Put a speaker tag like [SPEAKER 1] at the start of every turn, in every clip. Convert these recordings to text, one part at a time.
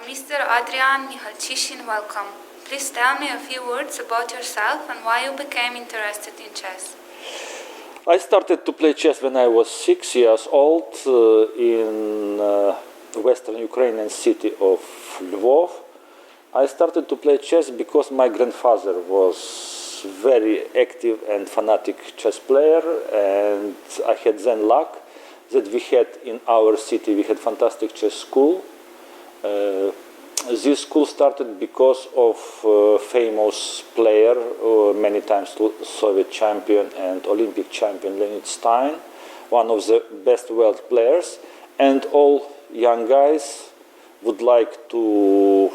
[SPEAKER 1] Mr. Adrian Mikhalchishin, welcome. Please tell me a few words about yourself and why you became interested in chess.
[SPEAKER 2] I started to play chess when I was 6 years old in western Ukrainian city of Lvov. I started to play chess because my grandfather was very active and fanatic chess player, and I had then luck that we had in our city, we had fantastic chess school. This school started because of famous player, many times Soviet champion and Olympic champion Leonid Stein, one of the best world players, and all young guys would like to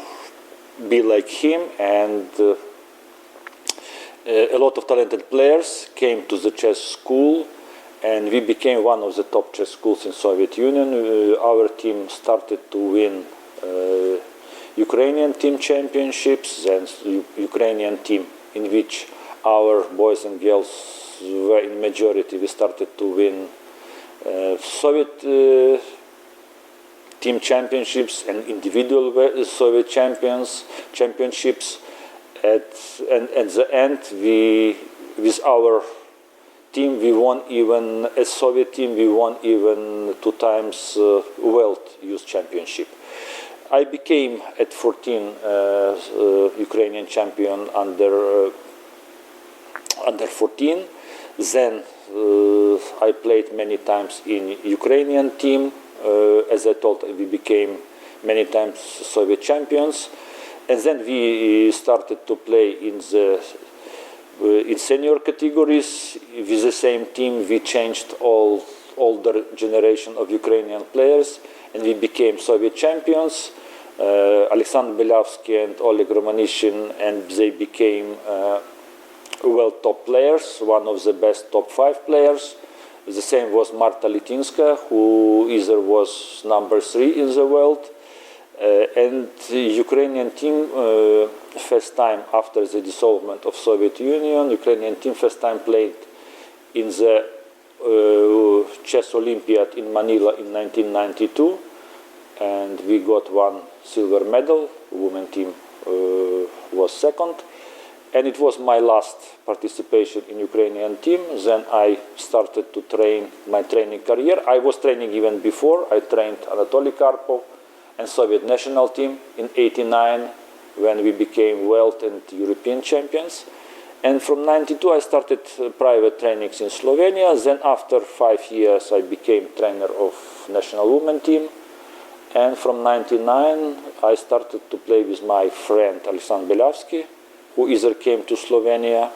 [SPEAKER 2] be like him, and a lot of talented players came to the chess school, and we became one of the top chess schools in Soviet Union. Our team started to win Ukrainian team championships, and Ukrainian team in which our boys and girls were in majority. We started to win Soviet team championships and individual Soviet championships. And at the end, with our team, we won even, as Soviet team, we won even 2 times World Youth Championship. I became at 14 Ukrainian champion under 14. Then I played many times in Ukrainian team. As I told, we became many times Soviet champions. And then we started to play in senior categories. With the same team, we changed all older generation of Ukrainian players, and we became Soviet champions. Alexander Belavsky and Oleg Romanishin, and they became world top players, one of the best top 5 players. The same was Marta Litinska, who either was number 3 in the world. And the Ukrainian team, first time after the dissolution of Soviet Union, Ukrainian team first time played in the Chess Olympiad in Manila in 1992, and we got 1 silver medal. Women team was second, and it was my last participation in Ukrainian team. Then I started to train my training career. I was training even before. I trained Anatoly Karpov and Soviet national team in '89 when we became world and European champions. And from '92 I started private trainings in Slovenia. Then after 5 years I became trainer of national women team. And from '99 I started to play with my friend Alexander Belavsky, who either came to Slovenia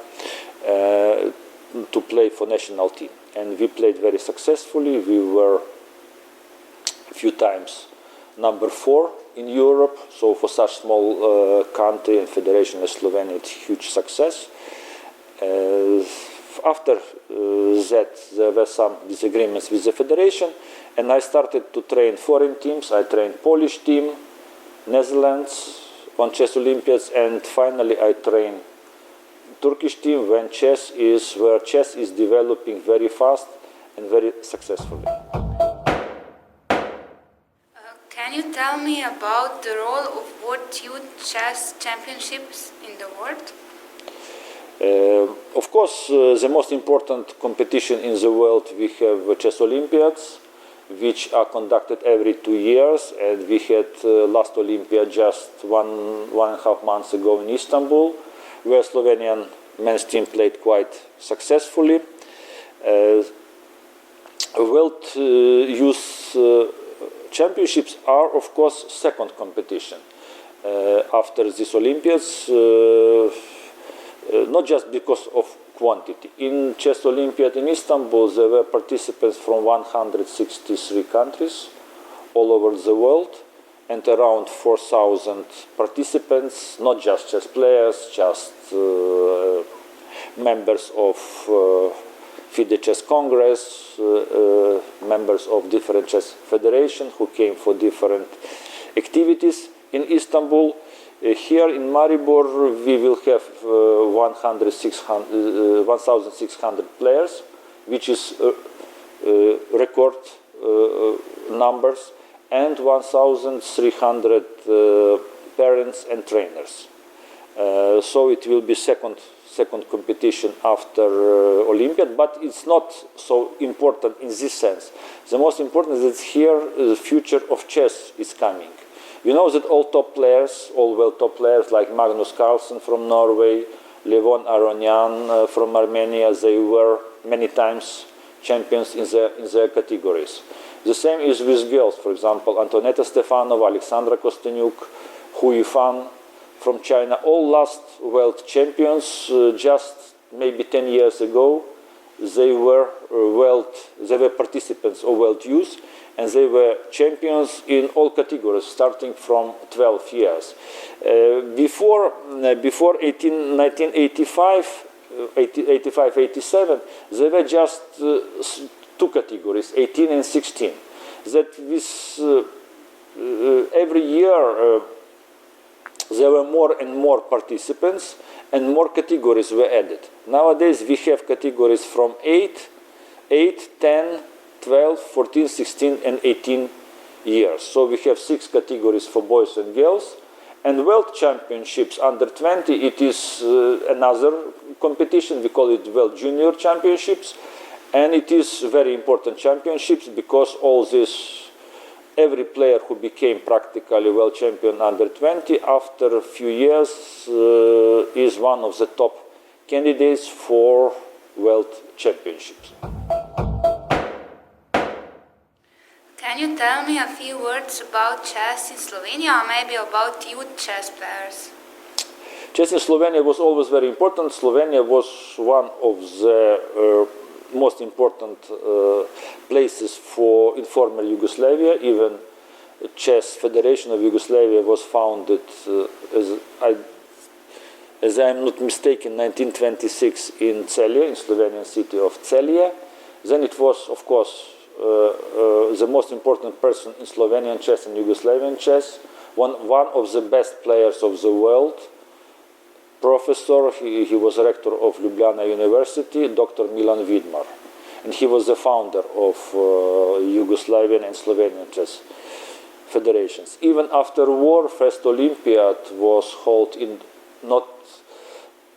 [SPEAKER 2] to play for national team. And we played very successfully. We were a few times number 4 in Europe. So for such small country and federation as Slovenia, it's huge success. After that, there were some disagreements with the federation, and I started to train foreign teams. I trained Polish team, Netherlands on chess Olympiads, and finally I trained Turkish team where chess is developing very fast and very successfully.
[SPEAKER 1] Can you tell me about the role of World Youth Chess Championships in the world?
[SPEAKER 2] Of course, the most important competition in the world, we have Chess Olympiads, which are conducted every 2 years, and we had last Olympiad just one and a half months ago in Istanbul, where Slovenian men's team played quite successfully. World Youth Championships are, of course, second competition after these Olympiads. Not just because of quantity. In Chess Olympiad in Istanbul, there were participants from 163 countries all over the world, and around 4,000 participants, not just chess players, just members of FIDE Chess Congress, members of different chess federations who came for different activities in Istanbul. Here in Maribor, we will have 1,600 players, which is record numbers. and 1,300 parents and trainers. So it will be second competition after Olympiad, but it's not so important in this sense. The most important is that here the future of chess is coming. You know that all top players, all world top players like Magnus Carlsen from Norway, Levon Aronian from Armenia, they were many times champions in their categories. The same is with girls, for example, Antonetta Stefanova, Alexandra Kostyniuk, Hu Yifan from China, all last world champions. Just maybe 10 years ago, they were participants of World Youth, and they were champions in all categories, starting from 12 years. Before 1985, 85-87, there were just two categories, 18 and 16. That with every year there were more and more participants and more categories were added. Nowadays we have categories from 8, 10, 12, 14, 16 and 18 years. So we have 6 categories for boys and girls. And World Championships under 20, it is another competition. We call it World Junior Championships. And it is very important championships because every player who became practically world champion under 20 after a few years is one of the top candidates for World Championships.
[SPEAKER 1] Can you tell me a few words about chess in Slovenia, or maybe about youth chess players?
[SPEAKER 2] Chess in Slovenia was always very important. Slovenia was one of the most important places in former Yugoslavia. Even Chess Federation of Yugoslavia was founded, as I am not mistaken, 1926 in Celje, in Slovenian city of Celje. Then it was, of course, the most important person in Slovenian chess and Yugoslavian chess, one of the best players of the world, professor, he was rector of Ljubljana University, Dr. Milan Vidmar. And he was the founder of Yugoslavian and Slovenian chess federations. Even after war, first Olympiad was held in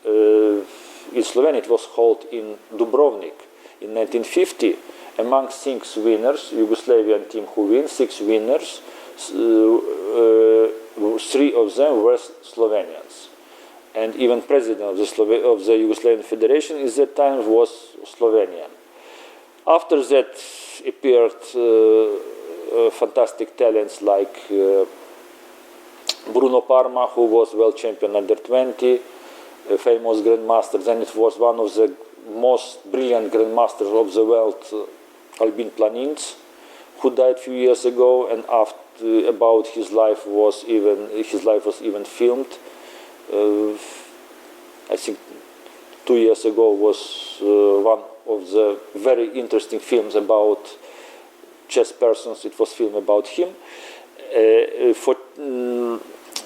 [SPEAKER 2] Slovenia, it was held in Dubrovnik in 1950. Among 6 winners, Yugoslavian team who win, 6 winners, 3 of them were Slovenians. And even president of the Yugoslavian Federation at that time was Slovenian. After that appeared fantastic talents like Bruno Parma, who was world champion under 20, a famous grandmaster. Then it was one of the most brilliant grandmasters of the world, Albin Planins, who died a few years ago, and about his life was even filmed. I think 2 years ago was one of the very interesting films about chess persons. It was filmed about him.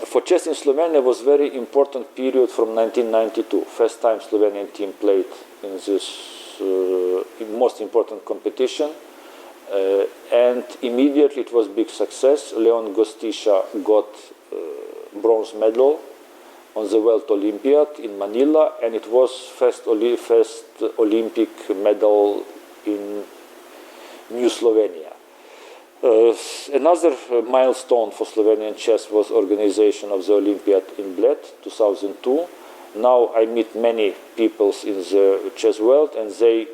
[SPEAKER 2] For chess in Slovenia was very important period from 1992. First time Slovenian team played in this most important competition. And immediately it was big success. Leon Gostiša got bronze medal on the World Olympiad in Manila, and it was first Olympic medal in New Slovenia. Another milestone for Slovenian chess was organization of the Olympiad in Bled, 2002. Now I meet many people in the chess world, and they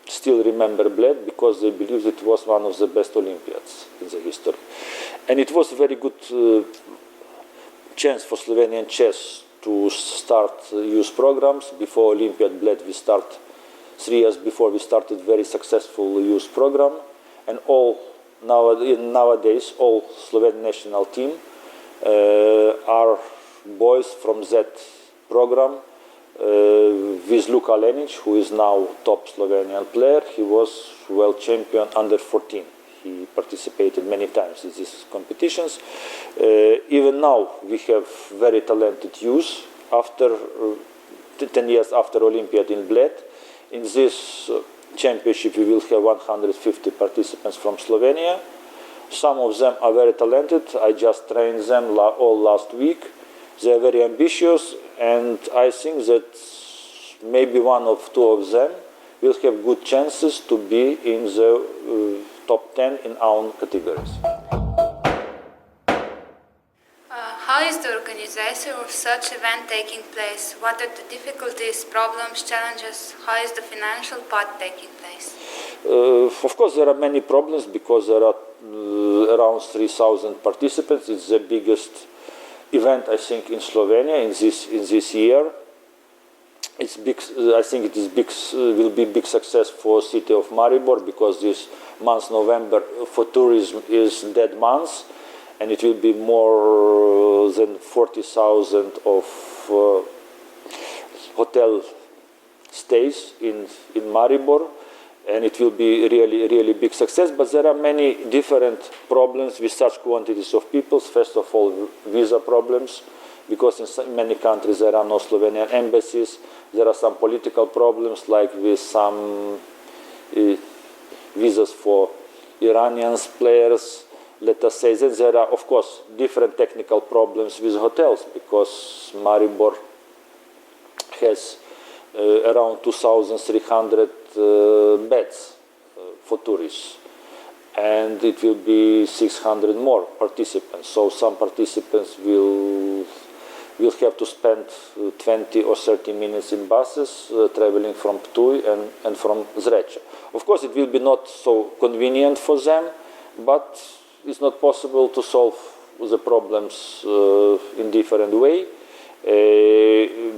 [SPEAKER 2] still remember Bled because they believe it was one of the best Olympiads in the history. And it was a very good chance for Slovenian chess to start youth programs. Before Olympiad Bled, 3 years before, we started very successful youth program, and nowadays all Slovenian national team are boys from that program. With Luka Lenic, who is now top Slovenian player, he was world champion under 14. He participated many times in these competitions. Even now we have very talented youth. After 10 years after Olympiad in Bled, in this championship we will have 150 participants from Slovenia. Some of them are very talented. I just trained them all last week. They are very ambitious, and I think that maybe one or two of them will have good chances to be in the top 10 in our categories.
[SPEAKER 1] How is the organization of such event taking place? What are the difficulties, problems, challenges? How is the financial part taking place?
[SPEAKER 2] Of course, there are many problems because there are around 3,000 participants. It's the biggest event, I think, in Slovenia in this year. It's big. I think it is big. Will be big success for city of Maribor because this month, November, for tourism is dead month, and it will be more than 40,000 of hotel stays in Maribor, and it will be really big success. But there are many different problems with such quantities of people. First of all, visa problems, because in many countries there are no Slovenian embassies. There are some political problems, like with some visas for Iranian players. Let us say that there are, of course, different technical problems with hotels, because Maribor has around 2,300 beds for tourists, and it will be 600 more participants. So some participants will have to spend 20 or 30 minutes in buses traveling from Ptuj and from Zreče. Of course, it will be not so convenient for them, but it's not possible to solve the problems in different way.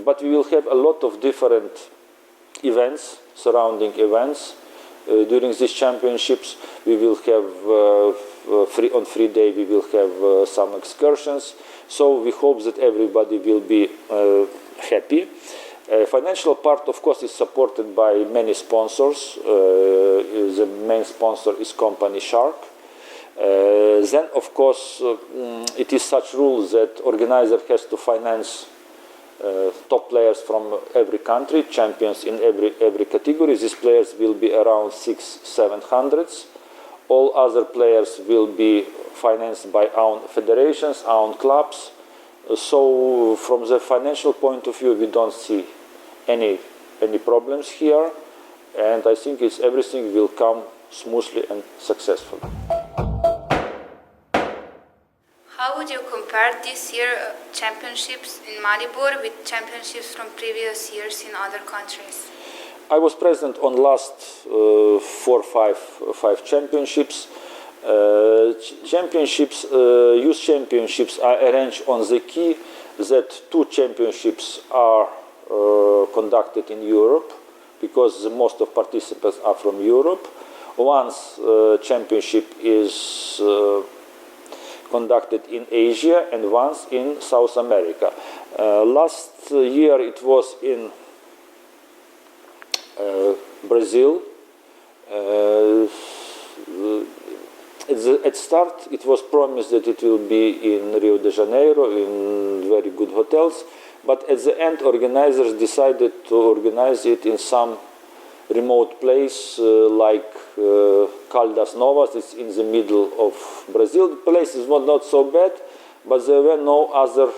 [SPEAKER 2] But we will have a lot of different events, surrounding events. During these championships, we will have on free day we will have some excursions. So we hope that everybody will be happy. Financial part, of course, is supported by many sponsors. The main sponsor is company Shark. Then, of course, it is such rules that organizer has to finance top players from every country, champions in every category. These players will be around 600-700. All other players will be financed by our federations, our clubs. So from the financial point of view, we don't see any problems here, and I think everything will come smoothly and successfully.
[SPEAKER 1] How would you compare this year championships in Maribor with championships from previous years in other countries?
[SPEAKER 2] I was present on last 4-5 championships. Youth championships are arranged on the key that 2 championships are conducted in Europe, because most of participants are from Europe. One championship is conducted in Asia and once in South America. Last year it was in Brazil. At start it was promised that it will be in Rio de Janeiro in very good hotels, but at the end organizers decided to organize it in some remote place like Caldas Novas. It's in the middle of Brazil. The place is not so bad, but there were no other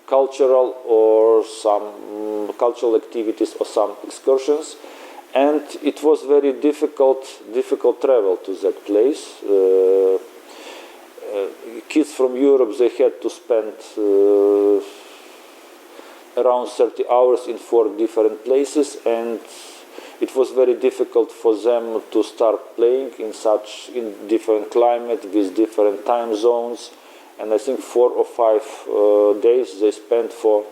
[SPEAKER 2] cultural or some cultural activities or some excursions, and it was very difficult travel to that place. Kids from Europe, they had to spend around 30 hours in 4 different places, and it was very difficult for them to start playing in different climate with different time zones. And I think 4 or 5 days they spent for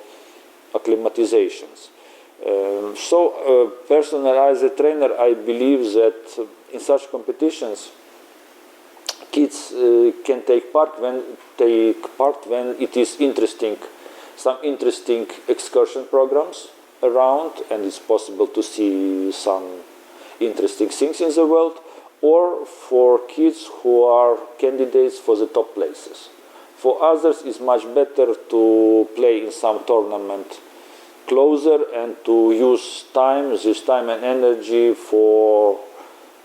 [SPEAKER 2] acclimatizations. So personally, as a trainer, I believe that in such competitions, kids can take part when it is interesting, some interesting excursion programs around, and it's possible to see some interesting things in the world, or for kids who are candidates for the top places. For others, it's much better to play in some tournament closer and to use this time and energy for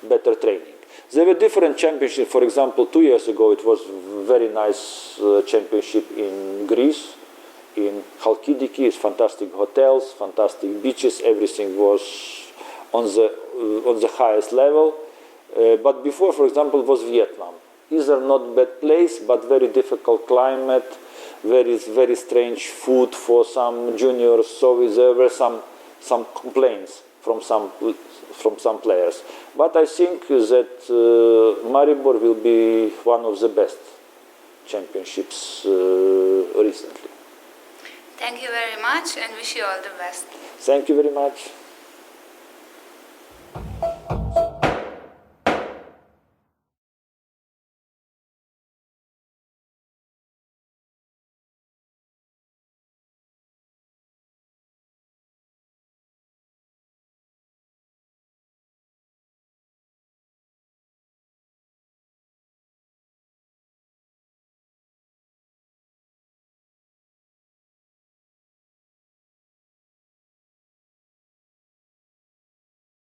[SPEAKER 2] better training. There were different championships. For example, 2 years ago, it was very nice championship in Greece, in Halkidiki. It's fantastic hotels, fantastic beaches. Everything was on the highest level. But before, for example, was Vietnam. These are not bad place, but very difficult climate, very strange food for some juniors. So there were some complaints from some players. But I think that Maribor will be one of the best championships recently.
[SPEAKER 1] Thank you very much and wish you all the best.
[SPEAKER 2] Thank you very much.